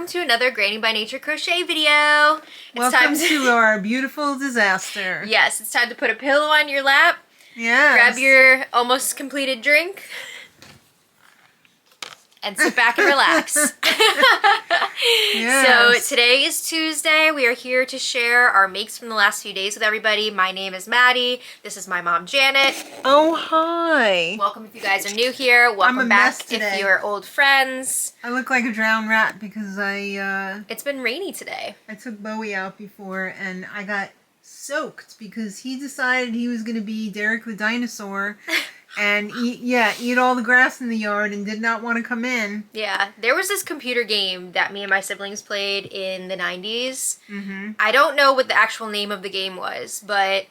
welcome to another Granny by Nature crochet video. Welcome to our beautiful disaster. Yes, it's time to put a pillow on your lap. Yes. Grab your almost completed drink. And sit back and relax. Yes. So today is Tuesday. We are here to share our makes from the last few days with everybody. My name is Maddie. This is my mom, Janet. Oh, hi. Welcome if you guys are new here. Welcome back if you're old friends. I look like a drowned rat because It's been rainy today. I took Bowie out before and I got soaked because he decided he was going to be Derek the dinosaur and eat all the grass in the yard and did not want to come in. Yeah, there was this computer game that me and my siblings played in the 90s. Mm-hmm. I don't know what the actual name of the game was, but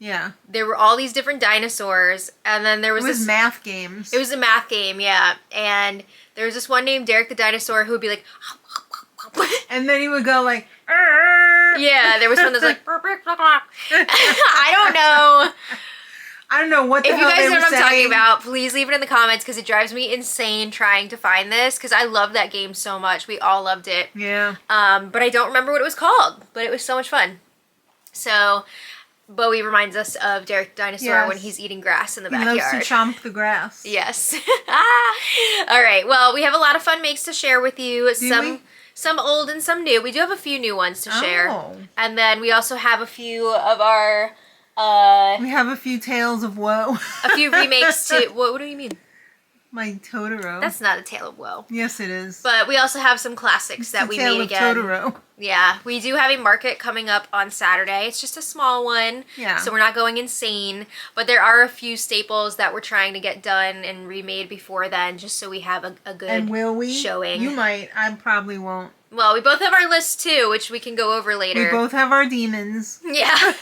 yeah, there were all these different dinosaurs, and then there was this math games. It was a math game, yeah, and there was this one named Derek the dinosaur who would be like, and then he would go like, yeah, there was one that's like, I don't know what the hell. If you hell guys they know were what I'm talking saying. about, please leave it in the comments because it drives me insane trying to find this because I love that game so much. We all loved it. Yeah. But I don't remember what it was called, but it was so much fun. So Bowie reminds us of Derek the dinosaur when he's eating grass in the backyard. He loves to chomp the grass. Yes. All right. Well, we have a lot of fun makes to share with you. Some old and some new. We do have a few new ones to share. And then we also have a few of our we have a few tales of woe. A few remakes to what do you mean? My Totoro. That's not a tale of woe. Yes, it is. But we also have some classics that we made again. Totoro. Yeah, we do have a market coming up on Saturday. It's just a small one. Yeah. So we're not going insane. But there are a few staples that we're trying to get done and remade before then, just so we have a good and will we? showing. You might. I probably won't. Well, we both have our list too, which we can go over later. We both have our demons. Yeah.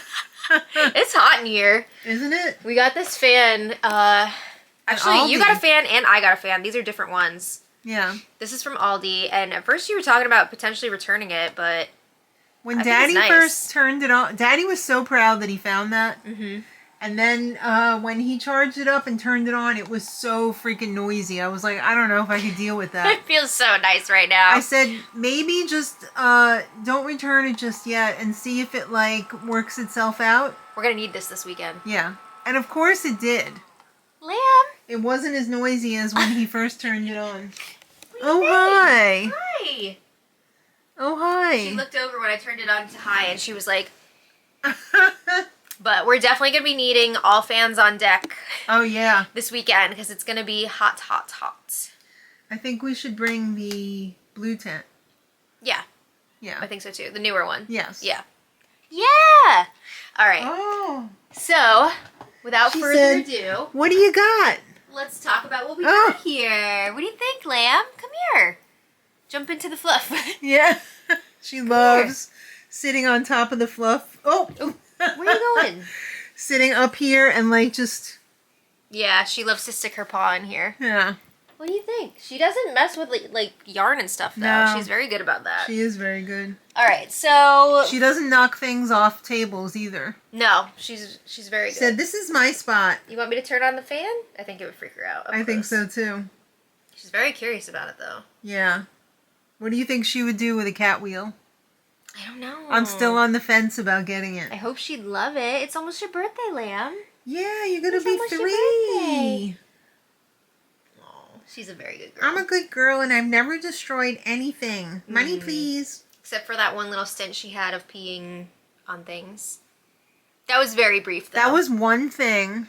It's hot in here. Isn't it? We got this fan. Actually, you got a fan and I got a fan. These are different ones. Yeah. This is from Aldi, and at first you were talking about potentially returning it, but when Daddy first turned it on, Daddy was so proud that he found that. Mm-hmm. And then when he charged it up and turned it on, it was so freaking noisy. I was like, I don't know if I could deal with that. It feels so nice right now. I said, maybe just don't return it just yet and see if it, like, works itself out. We're going to need this weekend. Yeah. And of course it did. Lamb. It wasn't as noisy as when he first turned it on. Oh, hi. Hi. Oh, hi. She looked over when I turned it on to high, and she was like... But we're definitely going to be needing all fans on deck. Oh, yeah. This weekend, because it's going to be hot, hot, hot. I think we should bring the blue tent. Yeah. Yeah. I think so, too. The newer one. Yes. Yeah. Yeah! All right. Oh. So, without further ado... What do you got? Let's talk about what we got here. What do you think, Lamb? Come here. Jump into the fluff. Yeah. She loves sitting on top of the fluff. Oh. Where are you going? Sitting up here and like just... Yeah, she loves to stick her paw in here. Yeah. What do you think? She doesn't mess with like yarn and stuff though. No. She's very good about that. She is very good. Alright, so... She doesn't knock things off tables either. No, she's very good. Said, this is my spot. You want me to turn on the fan? I think it would freak her out. I think so too. She's very curious about it though. Yeah. What do you think she would do with a cat wheel? I don't know. I'm still on the fence about getting it. I hope she'd love it. It's almost your birthday, Lamb. Yeah, you're going to be 3. Oh, she's a very good girl. I'm a good girl and I've never destroyed anything. Money, please. Except for that one little stint she had of peeing on things. That was very brief, though. That was one thing.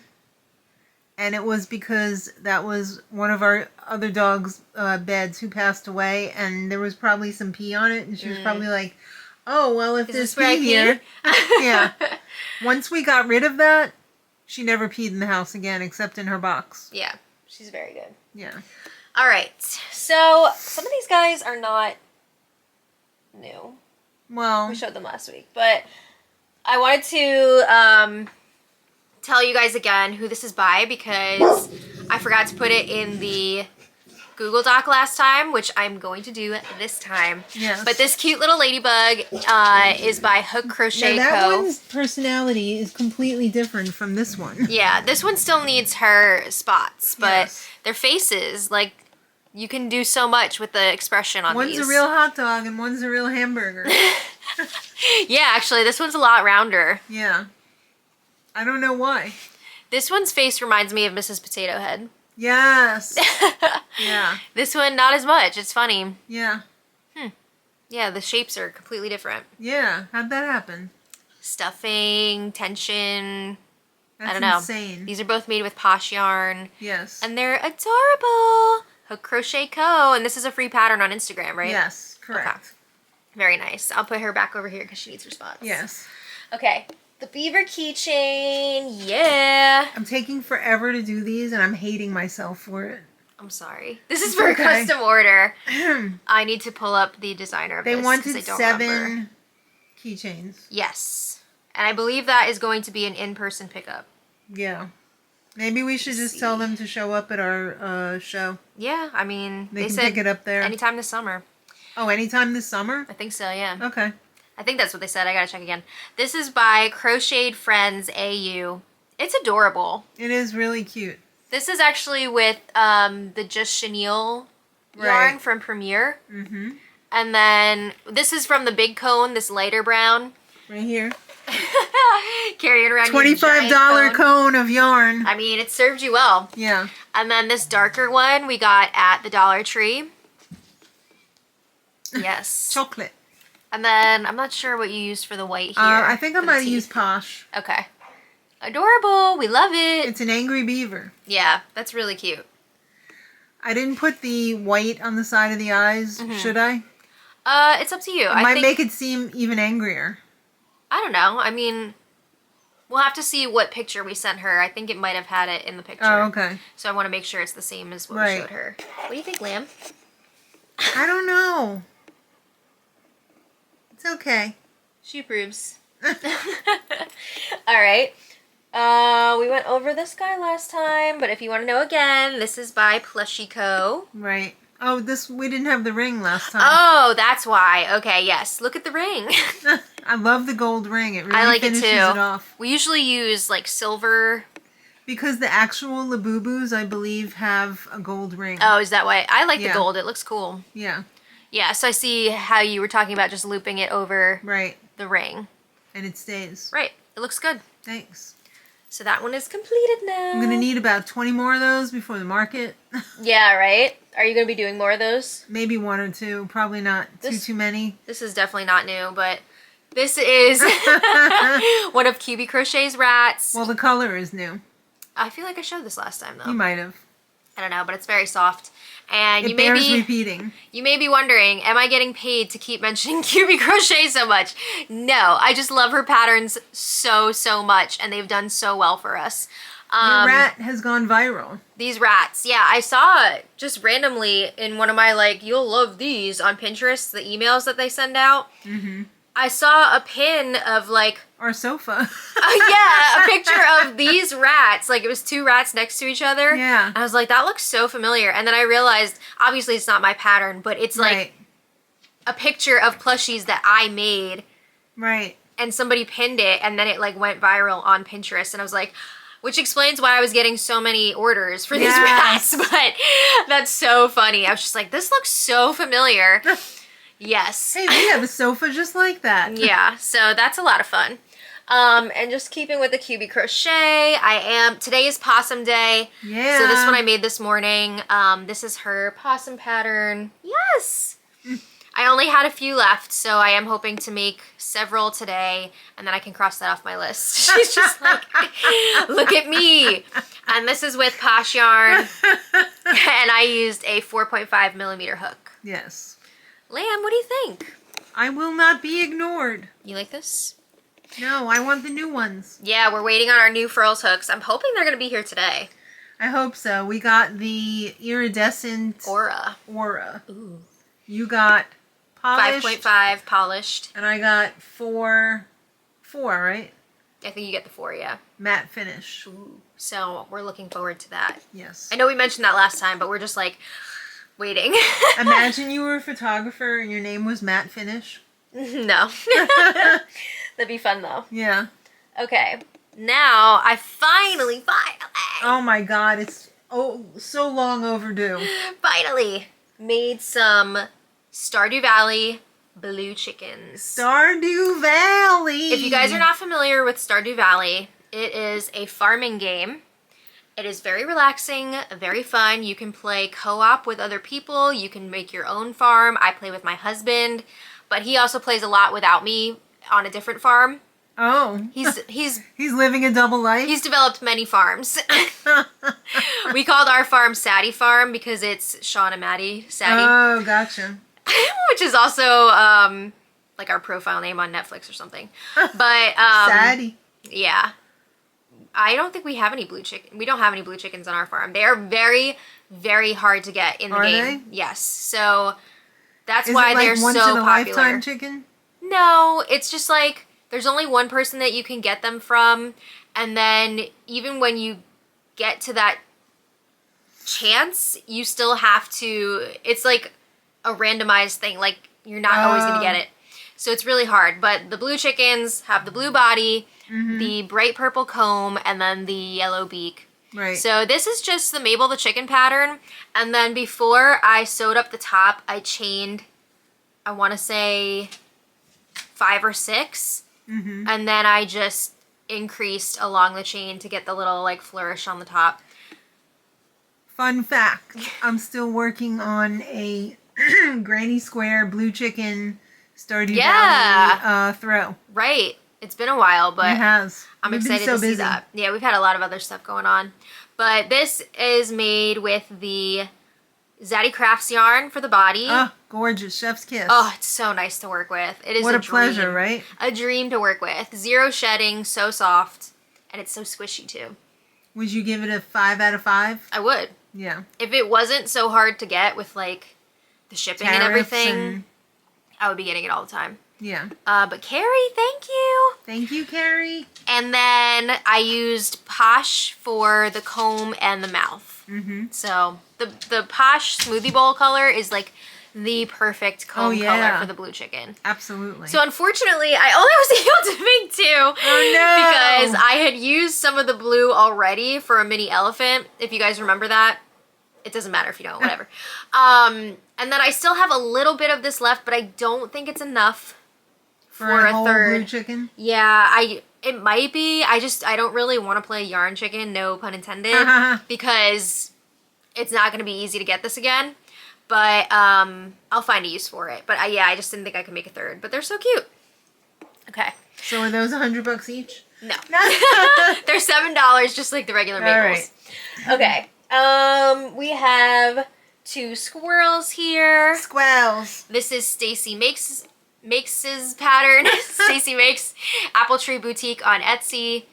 And it was because that was one of our other dog's beds who passed away. And there was probably some pee on it. And she was probably like... Oh, well, if there's pee here. Yeah. Once we got rid of that, she never peed in the house again, except in her box. Yeah. She's very good. Yeah. All right. So, some of these guys are not new. Well. We showed them last week. But I wanted to tell you guys again who this is by because I forgot to put it in the Google Doc last time, which I'm going to do this time. Yes. But this cute little ladybug is by Hook Crochet now, that Co. one's personality is completely different from this one. Yeah, this one still needs her spots, but their faces, like, You can do so much with the expression on One's these. a real hot dog and one's a real hamburger. Yeah, actually, this one's a lot rounder. Yeah. I don't know why. This one's face reminds me of Mrs. Potato Head. Yes. Yeah. This one, not as much. It's funny. Yeah. Yeah, the shapes are completely different. Yeah. How'd that happen? Stuffing, tension. That's I don't know. insane. These are both made with Posh yarn. Yes. And they're adorable. Hook Crochet Co. And this is a free pattern on Instagram, right? Yes, correct. Okay. Very nice. I'll put her back over here because she needs her spots. Yes. Okay. The beaver keychain. Yeah. I'm taking forever to do these and I'm hating myself for it. I'm sorry. This is for a custom order. I need to pull up the designer of They this. wanted I don't 7 remember. keychains. Yes. And I believe that is going to be an in-person pickup. Yeah. Maybe we should just tell them to show up at our show. Yeah, I mean, They can said pick it up there. anytime this summer. Oh, anytime this summer? I think so, yeah. Okay. I think that's what they said. I gotta check again. This is by Crocheted Friends AU. It's adorable. It is really cute. This is actually with the Just Chenille yarn from Premiere. Mm-hmm. And then this is from the Big Cone, this lighter brown. Right here. Carrying around your $25 giant cone of yarn. I mean, it served you well. Yeah. And then this darker one we got at the Dollar Tree. Yes. Chocolate. And then I'm not sure what you used for the white here. I think I for the might have teeth. used Posh. Okay. Adorable. We love it. It's an angry beaver. Yeah, that's really cute. I didn't put the white on the side of the eyes, should I? It's up to you. It might make it seem even angrier. I don't know. I mean, we'll have to see what picture we sent her. I think it might have had it in the picture. Oh, okay. So I want to make sure it's the same as what we showed her. What do you think, Lamb? I don't know. It's okay. She approves. All right. We went over this guy last time, but if you want to know again, this is by Plushie Co. Right. Oh, we didn't have the ring last time. Oh, that's why. Okay, yes. Look at the ring. I love the gold ring. It really I like it finishes too. it off. We usually use like silver. Because the actual Labubus, I believe, have a gold ring. Oh, is that why? I like the Yeah. gold. It looks cool. Yeah. Yeah, so I see how you were talking about just looping it over Right. the ring. And it stays. Right. It looks good. Thanks. So that one is completed now. I'm going to need about 20 more of those before the market. Yeah, right? Are you going to be doing more of those? Maybe 1 or 2. Probably not too many. This is definitely not new, but this is one of QB Crochet's rats. Well, the color is new. I feel like I showed this last time, though. You might have. I don't know, but it's very soft. And It bears repeating. You may be wondering, am I getting paid to keep mentioning QB Crochet so much? No, I just love her patterns so, so much, and they've done so well for us. Your rat has gone viral. These rats, yeah, I saw it just randomly in one of my, like, you'll love these on Pinterest, the emails that they send out. Mm-hmm. I saw a pin of, like... Our sofa. Yeah, a picture of these rats. Like, it was 2 rats next to each other. Yeah. I was like, that looks so familiar. And then I realized, obviously it's not my pattern, but it's like a picture of plushies that I made. Right. And somebody pinned it, and then it, like, went viral on Pinterest. And I was like... Which explains why I was getting so many orders for these rats. But that's so funny. I was just like, this looks so familiar. Yes. Hey, we have a sofa just like that. Yeah, so that's a lot of fun. And just keeping with the QB Crochet, today is Possum Day. Yeah. So this one I made this morning. This is her possum pattern. Yes! I only had a few left, so I am hoping to make several today, and then I can cross that off my list. She's just like, look at me. And this is with Posh yarn, and I used a 4.5 millimeter hook. Yes. Lamb, what do you think? I will not be ignored. You like this? No, I want the new ones. Yeah, we're waiting on our new furls hooks. I'm hoping they're going to be here today. I hope so. We got the iridescent Aura. Ooh. You got polished. 5.5 polished. And I got 4, right? I think you get the 4, yeah. Matte finish. Ooh. So we're looking forward to that. Yes. I know we mentioned that last time, but we're just like waiting. Imagine you were a photographer and your name was Matte Finish. No. That'd be fun though. Yeah. Okay. Now I finally. Oh my god, it's Oh, so long overdue. Finally made some Stardew Valley blue chickens. Stardew Valley. If you guys are not familiar with Stardew Valley, it is a farming game. It is very relaxing, very fun. You can play co-op with other people. You can make your own farm. I play with my husband, but he also plays a lot without me on a different farm. Oh. He's living a double life? He's developed many farms. We called our farm Sadie Farm because it's Sean and Maddie Sadie. Oh, gotcha. Which is also like our profile name on Netflix or something. But Sadie. Yeah. I don't think we have any blue chicken. We don't have any blue chickens on our farm. They are very, very hard to get in the game. Are they? Yes. So that's Is why it like they're once so in a popular. lifetime chicken? No, it's just like there's only one person that you can get them from, and then even when you get to that chance, you still have to. It's like a randomized thing. Like you're not always going to get it. So it's really hard. But the blue chickens have the blue body, the bright purple comb, and then the yellow beak. Right. So this is just the Mabel the chicken pattern. And then before I sewed up the top, I chained, I want to say 5 or 6. And then I just increased along the chain to get the little like flourish on the top. Fun fact, I'm still working on a Granny Square blue chicken Stardew Valley throw. Right. It's been a while, but it has. I'm We've been excited so to see busy. that. Yeah, we've had a lot of other stuff going on. But this is made with the Zaddy Crafts yarn for the body. Oh, gorgeous. Chef's kiss. Oh, it's so nice to work with. It is what a dream. pleasure, right? A dream to work with. Zero shedding, so soft, and it's so squishy too. Would you give it a 5 out of 5? I would. Yeah. If it wasn't so hard to get with like the shipping and Tariffs everything, I would be getting it all the time. Yeah. But Carrie, thank you. Thank you, Carrie. And then I used Posh for the comb and the mouth. So the Posh smoothie bowl color is like the perfect comb color for the blue chicken. Absolutely. So unfortunately, I only was able to make 2. Oh no! Because I had used some of the blue already for a mini elephant. If you guys remember that. It doesn't matter if you don't, whatever. And then I still have a little bit of this left, but I don't think it's enough for a whole third. blue chicken? Yeah, it might be. I don't really want to play yarn chicken, no pun intended, because it's not going to be easy to get this again. But I'll find a use for it. But yeah, I just didn't think I could make a third. But they're so cute. Okay. So are those $100 each? No. They're $7, just like the regular Maples. All right. Okay. We have 2 squirrels here. Squirrels. This is Stacy Makes pattern. Stacy Makes Apple Tree Boutique on Etsy.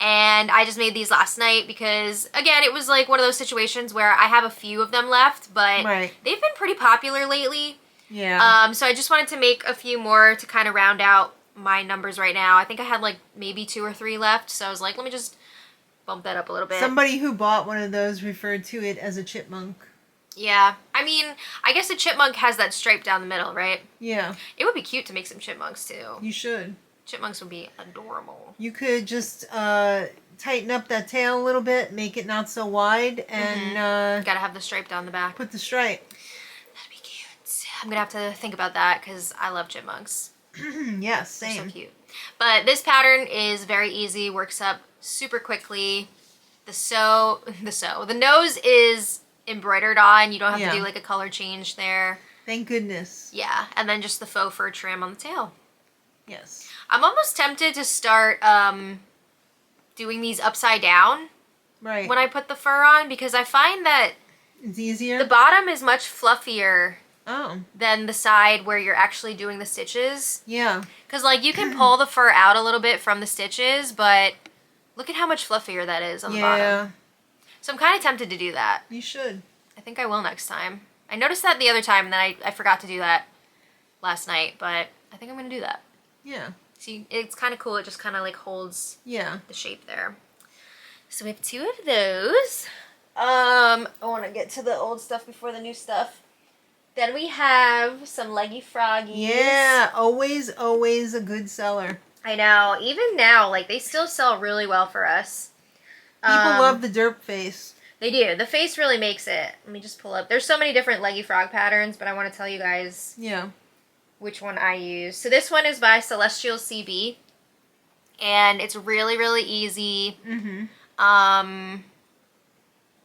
And I just made these last night because, again, it was like one of those situations where I have a few of them left, but they've been pretty popular lately. Yeah. So I just wanted to make a few more to kind of round out my numbers right now. I think I had like maybe 2 or 3 left, so I was like, let me just bump that up a little bit. Somebody who bought one of those referred to it as a chipmunk. Yeah. I mean, I guess a chipmunk has that stripe down the middle, right? Yeah. It would be cute to make some chipmunks, too. You should. Chipmunks would be adorable. You could just tighten up that tail a little bit, make it not so wide, and Gotta have the stripe down the back. put the stripe. That'd be cute. I'm gonna have to think about that because I love chipmunks. Yes, They're same. so cute. But this pattern is very easy, works up super quickly. The nose is embroidered on. You don't have to do like a color change there. Thank goodness. Yeah, and then just the faux fur trim on the tail. Yes. I'm almost tempted to start doing these upside down Right. when I put the fur on because I find that It's easier. the bottom is much fluffier Oh. than the side where you're actually doing the stitches. Yeah. Because, like, you can pull the fur out a little bit from the stitches, but look at how much fluffier that is on the bottom. So I'm kind of tempted to do that. You should. I think I will next time. I noticed that the other time, and then I forgot to do that last night, but I think I'm going to do that. Yeah. See, it's kind of cool. It just kind of, like, holds Yeah. the shape there. So we have 2 of those. I want to get to the old stuff before the new stuff. Then we have some leggy froggies. Yeah. Always, always a good seller. I know. Even now, like, they still sell really well for us. People love the derp face. They do. The face really makes it. Let me just pull up. There's so many different leggy frog patterns, but I want to tell you guys which one I use. So this one is by Celestial CB, and it's really, really easy. I'm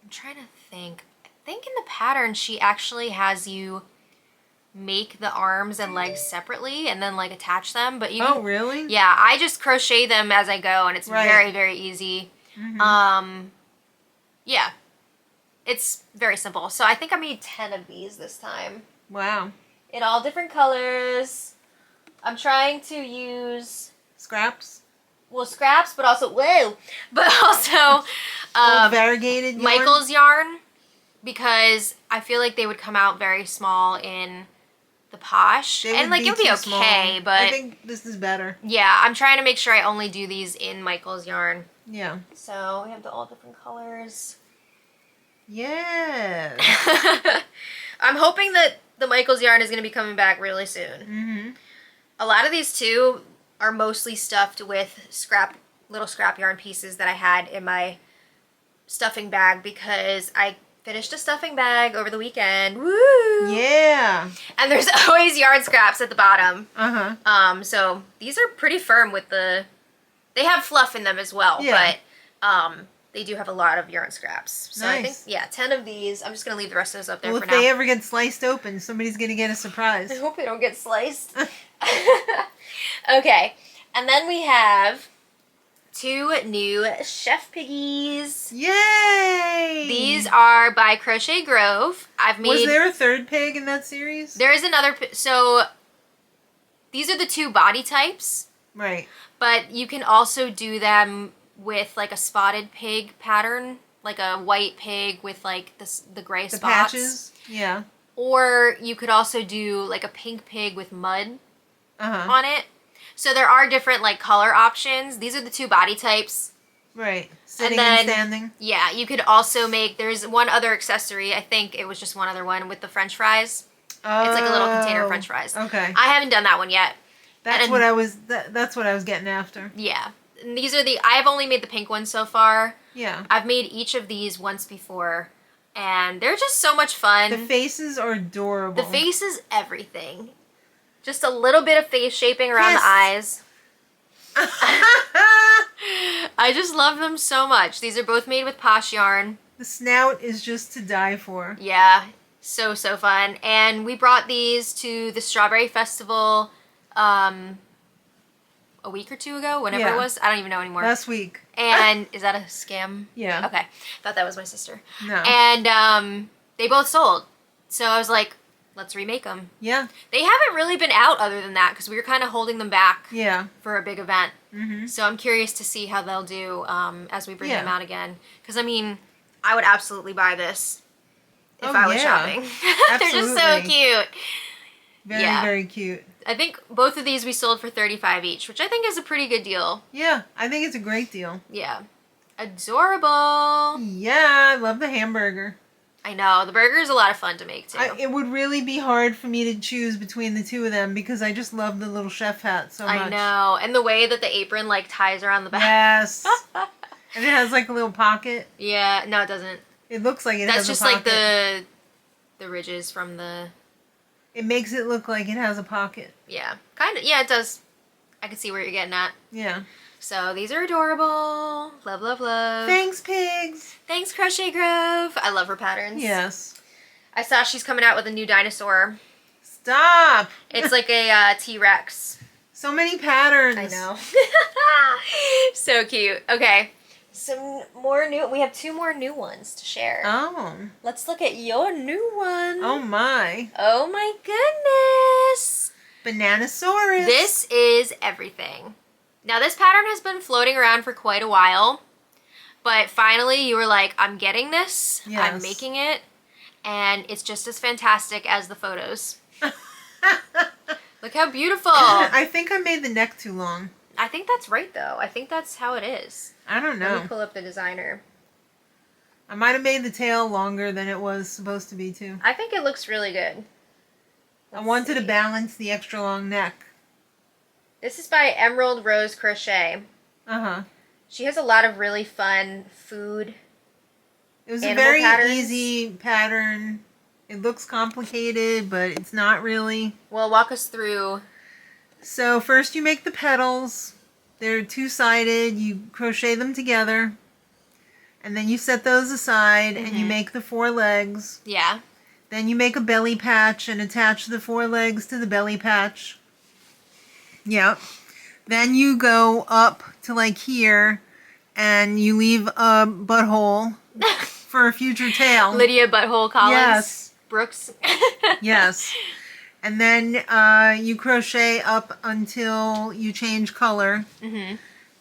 trying to think. I think in the pattern she actually has you make the arms and legs separately and then like attach them, but you Oh, really? Yeah, I just crochet them as I go, and it's very, very easy. Yeah, it's very simple. So I think I made 10 of these this time. Wow. In all different colors. I'm trying to use scraps, but also variegated yarn? Michael's yarn, because I feel like they would come out very small in the Posh, and like it'll be okay, small. but I think this is better. Yeah, I'm trying to make sure I only do these in Michael's yarn. Yeah. So we have all different colors. Yes. I'm hoping that the Michael's yarn is going to be coming back really soon. A lot of these too are mostly stuffed with little scrap yarn pieces that I had in my stuffing bag, because I finished a stuffing bag over the weekend. Woo! Yeah. And there's always yarn scraps at the bottom. So these are pretty firm with they have fluff in them as well, but they do have a lot of yarn scraps. So I think, 10 of these. I'm just going to leave the rest of those up there for now. Well, if they ever get sliced open, somebody's going to get a surprise. I hope they don't get sliced. Okay. And then we have 2 new Chef Piggies. Yay! These are by Crochet Grove. Was there a third pig in that series? There is another. So these are the 2 body types. Right. But you can also do them with like a spotted pig pattern, like a white pig with like the gray spots. Patches. Yeah. Or you could also do like a pink pig with mud on it. So there are different like color options. These are the 2 body types. Right. Sitting and standing. Yeah, you could also make, there's one other accessory, I think it was just one other one with the French fries. Oh. It's like a little container of French fries. Okay. I haven't done that one yet. That's what I was getting after. Yeah. And these are I've only made the pink one so far. Yeah. I've made each of these once before, and they're just so much fun. The faces are adorable. The face is everything. Just a little bit of face shaping around the eyes. I just love them so much. These are both made with Posh yarn. The snout is just to die for. Yeah. So fun. And we brought these to the Strawberry Festival a week or 2 ago, whenever it was. I don't even know anymore. Last week. And is that a scam? Yeah. Okay. Thought that was my sister. No. And they both sold. So I was like, let's remake them. Yeah. They haven't really been out other than that, because we were kind of holding them back for a big event. So I'm curious to see how they'll do as we bring them out again. Because, I mean, I would absolutely buy this if I was shopping. They're just so cute. Very, very cute. I think both of these we sold for $35 each, which I think is a pretty good deal. Yeah, I think it's a great deal. Yeah. Adorable. Yeah, I love the hamburger. I know. The burger is a lot of fun to make, too. It would really be hard for me to choose between the 2 of them, because I just love the little chef hat so much. I know. And the way that the apron, like, ties around the back. Yes. And it has, like, a little pocket. Yeah. No, it doesn't. It looks like it has a pocket. That's just, like, the ridges from the... It makes it look like it has a pocket. Yeah. Kind of. Yeah, it does. I can see where you're getting at. Yeah. So, these are adorable. Love, love, love. Thanks, pigs. Thanks, Crochet Grove. I love her patterns. Yes. I saw she's coming out with a new dinosaur. Stop. It's like a T-Rex. So many patterns. I know. So cute. Okay. Some more new... We have 2 more new ones to share. Oh. Let's look at your new one. Oh, my. Oh, my goodness. Bananasaurus. This is everything. Now, this pattern has been floating around for quite a while. But finally, you were like, I'm getting this. Yes. I'm making it. And it's just as fantastic as the photos. Look how beautiful. I think I made the neck too long. I think that's right, though. I think that's how it is. I don't know. Let me pull up the designer. I might have made the tail longer than it was supposed to be, too. I think it looks really good. I wanted to balance the extra long neck. This is by Emerald Rose Crochet. Uh-huh. She has a lot of really fun food It was a animal very patterns. easy pattern. It looks complicated, but it's not really. Well, walk us through. So first you make the petals. They're two-sided. You crochet them together. And then you set those aside and you make the 4 legs. Yeah. Then you make a belly patch and attach the 4 legs to the belly patch. Yep. Then you go up to like here and you leave a butthole for a future tail. Lydia Butthole Collins. Yes. Brooks. Yes. And then you crochet up until you change color. Mm-hmm.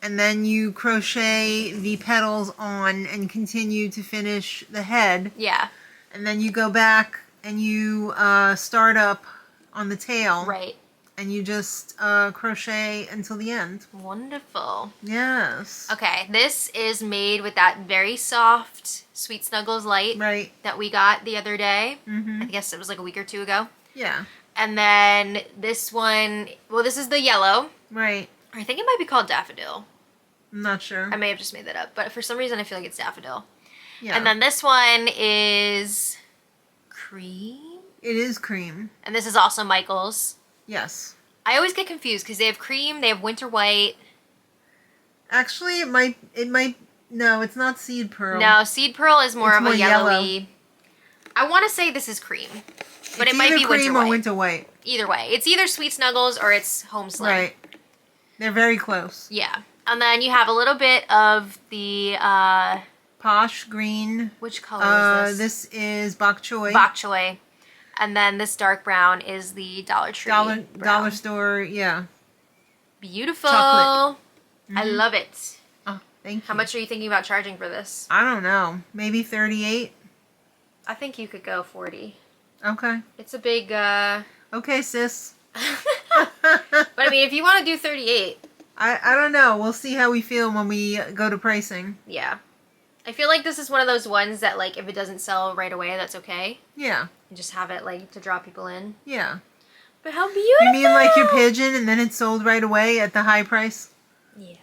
And then you crochet the petals on and continue to finish the head. Yeah. And then you go back and you start up on the tail. Right. And you just crochet until the end. Wonderful. Yes. Okay, this is made with that very soft Sweet Snuggles light Right. that we got the other day. Mm-hmm. I guess it was like a week or 2 ago. Yeah. And then this one, well, this is the yellow. Right. I think it might be called Daffodil. I'm not sure. I may have just made that up, but for some reason I feel like it's Daffodil. Yeah. And then this one is Cream. It is cream. And this is also Michael's. Yes. I always get confused because they have cream, they have winter white. Actually, it might, no, it's not seed pearl. No, seed pearl is more It's of more a yellowy. I want to say this is cream, but It's it might either be cream winter or white. winter white. Either way, it's either Sweet Snuggles or it's Home Slim. Right. They're very close. Yeah, and then you have a little bit of the Posh green. which color is This is bok choy. Bok choy, and then this dark brown is the Dollar Tree. Dollar brown. store, yeah. Beautiful. Chocolate. I love it. Oh, thank you. How much are you thinking about charging for this? I don't know. Maybe 38. I think you could go 40. Okay. It's a big. Okay, sis. But I mean, if you want to do 38, I don't know. We'll see how we feel when we go to pricing. yeah. I feel like this is one of those ones that, like, if it doesn't sell right away, that's okay. Yeah. You just have it, like, to draw people in. Yeah. But how beautiful! You mean like your pigeon and then it's sold right away at the high price? Yeah.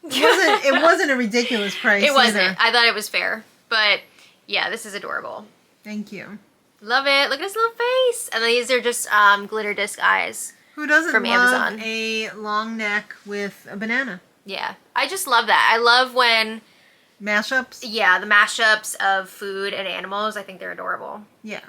It wasn't a ridiculous price It wasn't. either. I thought it was fair. But, yeah, this is adorable. Thank you. Love it. Look at his little face. And then these are just glitter disc eyes. Who doesn't From love Amazon. a long neck with a banana? Yeah. I just love that. I love when, Mashups? yeah, the mashups of food and animals. I think they're adorable. Yeah.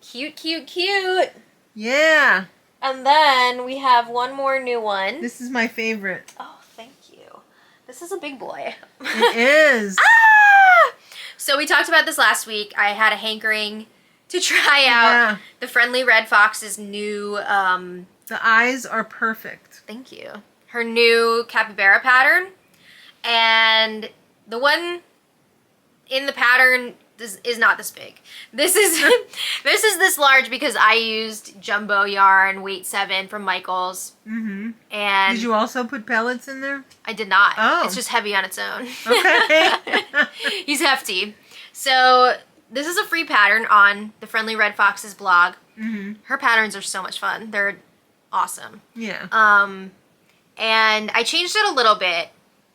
Cute, cute, cute. Yeah. And then we have one more new one. This is my favorite. Oh, thank you. This is a big boy. It is. Ah! So we talked about this last week. I had a hankering to try out Yeah. the Friendly Red Fox's new, The eyes are perfect. thank you, her new capybara pattern. And the one in the pattern is not this big. This is this is this large because I used jumbo yarn weight 7 from Michael's. Mm-hmm. And Did you also put pellets in there? I did not. Oh. It's just heavy on its own. Okay. He's hefty. So this is a free pattern on the Friendly Red Fox's blog. Mm-hmm. Her patterns are so much fun. They're awesome. Yeah. And I changed it a little bit.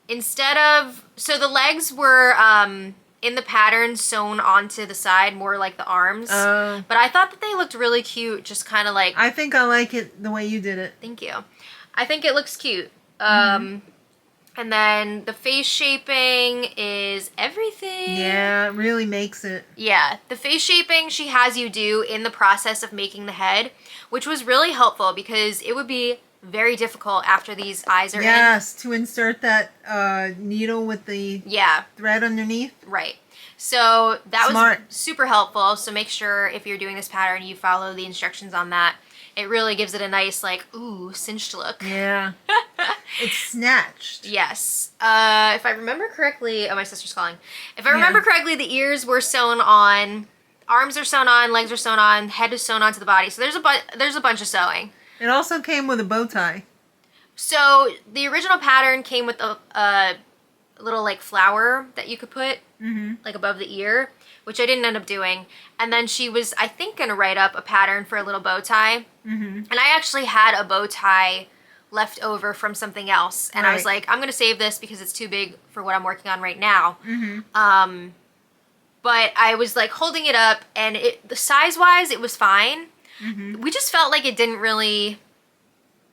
Instead of, so the legs were in the pattern sewn onto the side, more like the arms. Oh. But I thought that they looked really cute, just kind of like, I think I like it the way you did it. thank you. I think it looks cute. And then the face shaping is everything. Yeah, it really makes it. Yeah, the face shaping she has you do in the process of making the head, which was really helpful because it would be very difficult after these eyes are in. Yes, to insert that needle with the Yeah, thread underneath. right. So that Smart. was super helpful. So make sure if you're doing this pattern, you follow the instructions on that. It really gives it a nice, like, ooh, cinched look. Yeah. It's snatched. Yes. If I remember correctly, oh, my sister's calling. If I remember correctly, the ears were sewn on, arms are sewn on, legs are sewn on, head is sewn onto the body. So there's a bunch of sewing. It also came with a bow tie. So the original pattern came with a little like flower that you could put like above the ear, which I didn't end up doing. And then she was, I think, gonna write up a pattern for a little bow tie. And I actually had a bow tie left over from something else. And I was like, I'm going to save this because it's too big for what I'm working on right now. But I was like holding it up, and the size-wise, it was fine. We just felt like it didn't really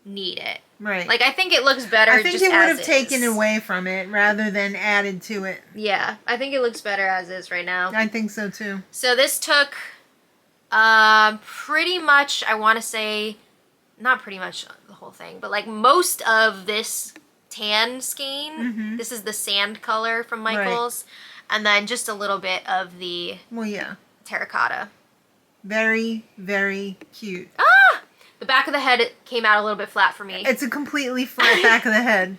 need it. Right. Like, I think it looks better just as is. I think it would have taken away from it rather than added to it. Yeah, I think it looks better as is right now. I think so too. So this took pretty much, I want to say, not pretty much the whole thing, but like most of this tan skein. This is the sand color from Michaels. And then just a little bit of the terracotta. Very, very cute. Ah! The back of the head came out a little bit flat for me. It's a completely flat back of the head.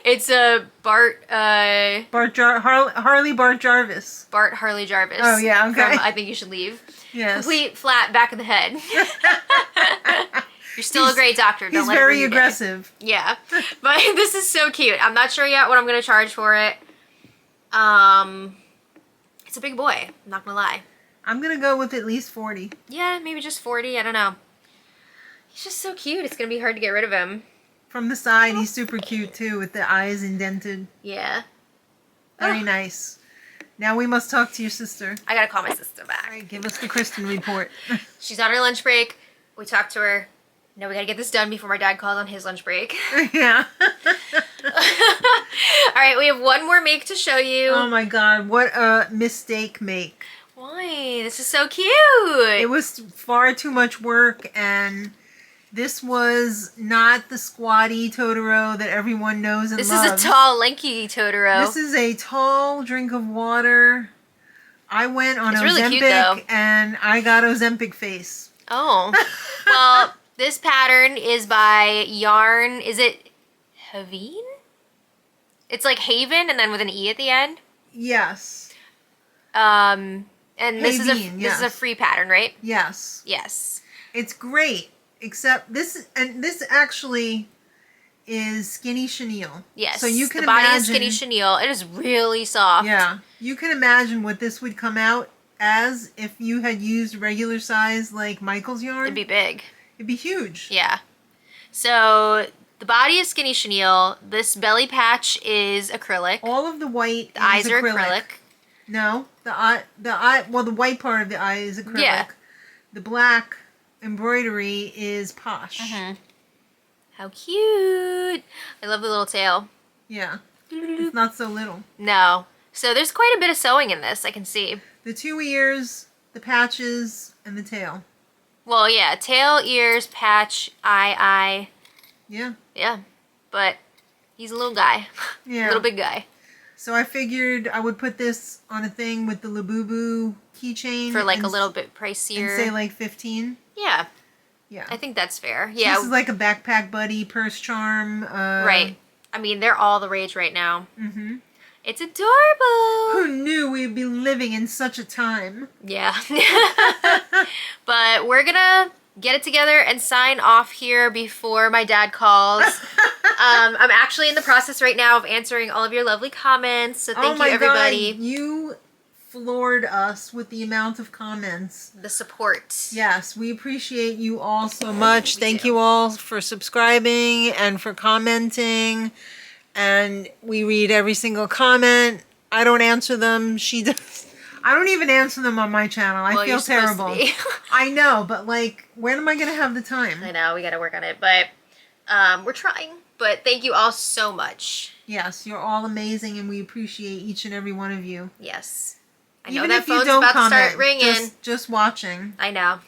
It's a Harley Bart Jarvis. Bart Harley Jarvis. Oh, yeah, okay. From I Think You Should Leave. Yes. Complete flat back of the head. You're still a great doctor. Don't he's let it very ruin your day. aggressive. Yeah. But this is so cute. I'm not sure yet what I'm going to charge for it. It's a big boy. I'm not going to lie. I'm going to go with at least 40. Yeah, maybe just 40. I don't know. He's just so cute. It's going to be hard to get rid of him. From the side, he's super cute, too, with the eyes indented. Yeah. Very nice. Now we must talk to your sister. I got to call my sister back. All right, give us the Kristen report. She's on her lunch break. We talked to her. No, we got to get this done before my dad calls on his lunch break. Yeah. All right, we have one more make to show you. Oh, my God. What a mistake make. Why? This is so cute. It was far too much work, and this was not the squatty Totoro that everyone knows and loves. This is a tall, lanky Totoro. This is a tall drink of water. I went on Ozempic, really cute, though. And I got Ozempic face. Oh. Well, this pattern is by Yarn. Is it Haveen? It's like Haven and then with an E at the end. Yes. And this Haveen, is a free pattern, right? Yes. Yes. It's great, except this actually is skinny chenille. Yes. So you can the body imagine, is skinny chenille. It is really soft. Yeah. You can imagine what this would come out as if you had used regular size like Michael's yarn. It'd be big. It'd be huge. Yeah. So the body is skinny chenille. This belly patch is acrylic. All of the white the eyes are acrylic. No, the white part of the eye is acrylic. Yeah. The black embroidery is posh. How cute. I love the little tail. Yeah. It's not so little. No. So there's quite a bit of sewing in this, I can see. The 2 ears, the patches, and the tail. Well, yeah. Tail, ears, patch, eye. Yeah. Yeah. But he's a little guy. Yeah. Little big guy. So I figured I would put this on a thing with the Labubu keychain. For like a little bit pricier. And say like 15. Yeah. Yeah. I think that's fair. Yeah. This is like a backpack buddy, purse charm. Right. I mean, they're all the rage right now. It's adorable. Who knew we'd be living in such a time? Yeah. But we're gonna get it together and sign off here before my dad calls. I'm actually in the process right now of answering all of your lovely comments. So thank you, everybody. God, you floored us with the amount of comments. The support. Yes, we appreciate you all so much. Thank you all for subscribing and for commenting. And we read every single comment. I don't answer them. She does. I don't even answer them on my channel. I feel terrible. I know, but like, when am I going to have the time? I know, we got to work on it, but we're trying. But thank you all so much. Yes, you're all amazing, and we appreciate each and every one of you. Yes. I know Even that if you phone's don't about comment, to start ringing. Just watching. I know.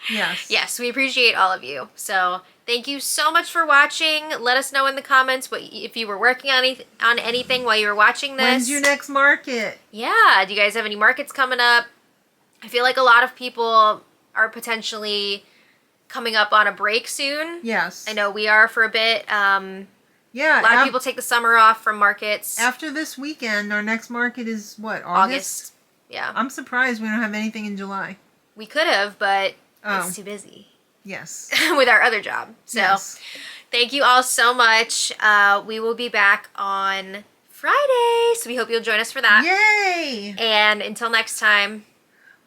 Yes. Yes, we appreciate all of you. So thank you so much for watching. Let us know in the comments if you were working on anything while you were watching this. When's your next market? Yeah. Do you guys have any markets coming up? I feel like a lot of people are potentially coming up on a break soon. Yes. I know we are for a bit. Yeah. A lot of people take the summer off from markets. After this weekend, our next market is what, August? Yeah. I'm surprised we don't have anything in July. We could have, but it's too busy. Yes. With our other job. So yes. Thank you all so much. We will be back on Friday, so we hope you'll join us for that. Yay! And until next time,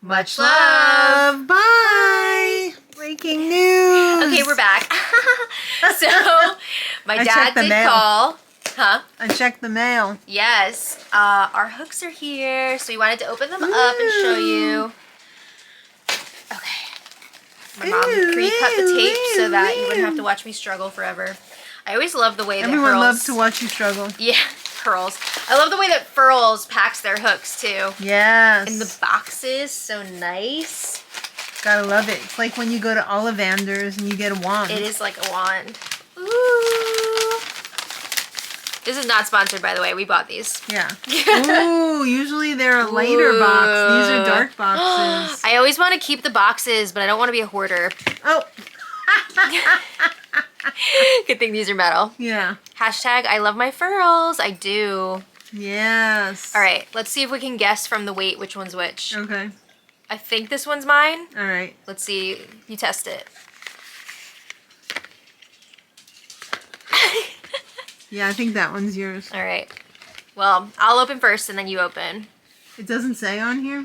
much love. Bye. Breaking news. Okay, we're back. So my I dad checked the did mail. call. Huh? I checked the mail. Yes. Our hooks are here. So we wanted to open them up and show you. Okay. My mom pre-cut the tape so that you wouldn't have to watch me struggle forever. I always love the way that Everyone Hurls... loves to watch you struggle. Yeah, Hurls. I love the way that Furls packs their hooks too. Yes. And the boxes, so nice. Gotta love it. It's like when you go to Ollivander's and you get a wand. It is like a wand. Ooh. This is not sponsored, by the way. We bought these. Yeah. Ooh, usually they're a lighter box. These are dark boxes. I always want to keep the boxes, but I don't want to be a hoarder. Oh. Good thing these are metal. Yeah. Hashtag I love my furls. I do. Yes. All right, let's see if we can guess from the weight which one's which. Okay. I think this one's mine. All right. Let's see. You test it. Yeah, I think that one's yours. All right. Well, I'll open first and then you open. It doesn't say on here?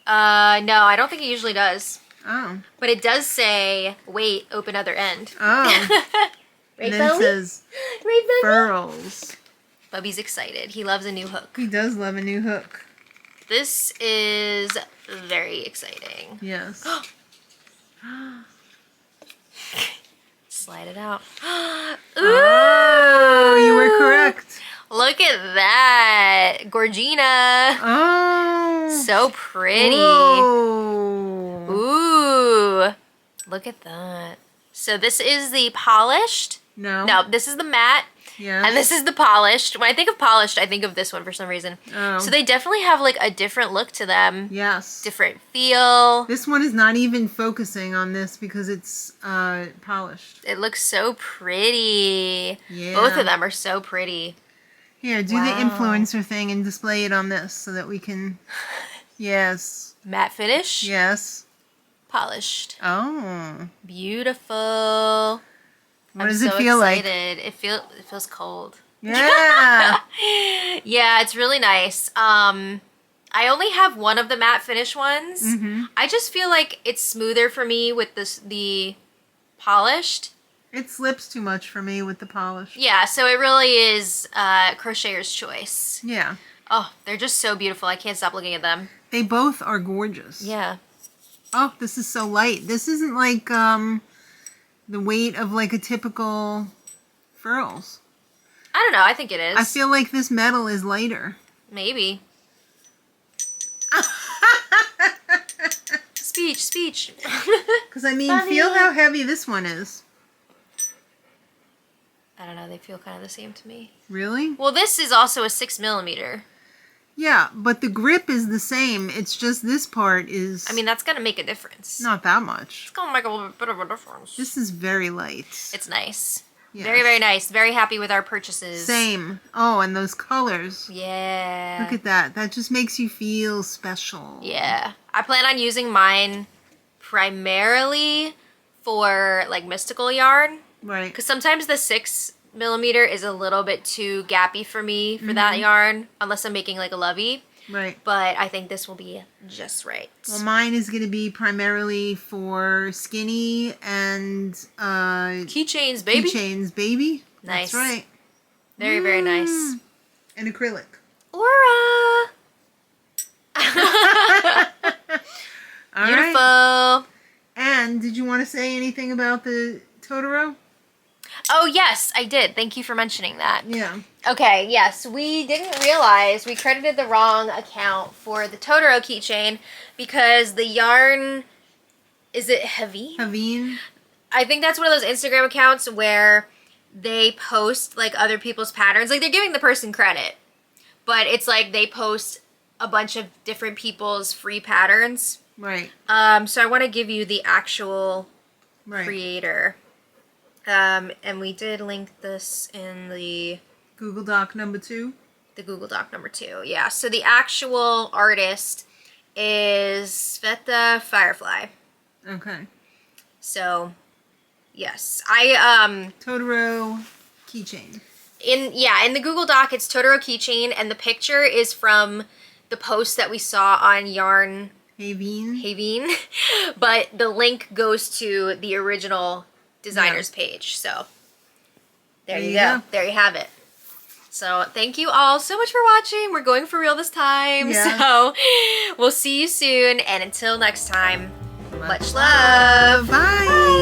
No, I don't think it usually does. Oh. But it does say, wait, open other end. Oh. Right, And then it Bubby? says Right, Bubby? Furls. Bubby's excited. He loves a new hook. He does love a new hook. This is very exciting. Yes. Slide it out. Ooh! Oh, you were correct. Look at that. Gorgina. Oh. So pretty. Whoa. Ooh. Look at that. So this is the polished. No. No, this is the matte. Yes. And this is the polished. When I think of polished, I think of this one for some reason. Oh. So they definitely have like a different look to them. Yes. Different feel. This one is not even focusing on this because it's polished. It looks so pretty. Yeah. Both of them are so pretty. Here, do Wow. the influencer thing and display it on this so that we can... Yes. Matte finish. Yes. Polished. Oh. Beautiful. What does it feel like? It feels cold. Yeah. Yeah, it's really nice. I only have one of the matte finish ones. Mm-hmm. I just feel like it's smoother for me with the polished. It slips too much for me with the polish. Yeah, so it really is crocheter's choice. Yeah. Oh, they're just so beautiful. I can't stop looking at them. They both are gorgeous. Yeah. Oh, this is so light. This isn't like the weight of like a typical furls. I don't know. I think it is. I feel like this metal is lighter. Maybe. Speech. Because I mean, Funny. feel how heavy this one is. I don't know. They feel kind of the same to me. Really? Well, this is also a 6mm. Yeah, but the grip is the same. It's just this part is... I mean, that's going to make a difference. not that much. It's going to make a little bit of a difference. This is very light. It's nice. Yes. Very, very nice. Very happy with our purchases. Same. Oh, and those colors. Yeah. Look at that. That just makes you feel special. Yeah. I plan on using mine primarily for like mystical yarn. Right. Because sometimes the 6mm is a little bit too gappy for me for that yarn. Unless I'm making like a lovey. Right. But I think this will be just right. Well, mine is going to be primarily for skinny and Keychains, baby. keychains, baby. Nice. That's right. Very, very nice. And acrylic. Aura! All Beautiful. right. And did you want to say anything about the Totoro? Oh, yes, I did. Thank you for mentioning that. Yeah. Okay, yes, we didn't realize we credited the wrong account for the Totoro keychain because the yarn, is it heavy? Haveen. I think that's one of those Instagram accounts where they post like other people's patterns. Like they're giving the person credit, but it's like they post a bunch of different people's free patterns. Right. So I want to give you the actual Right. creator. And we did link this in the Google Doc number 2. Google Doc number 2. Yeah, so the actual artist is Sveta Firefly. Okay. So, yes. I Totoro keychain. in the Google Doc it's Totoro keychain and the picture is from the post that we saw on Yarn Haveen. Haveen, but the link goes to the original designer's page. So there you go. There you have it. So thank you all so much for watching. We're going for real this time. Yeah. So we'll see you soon. And until next time, much love. Bye.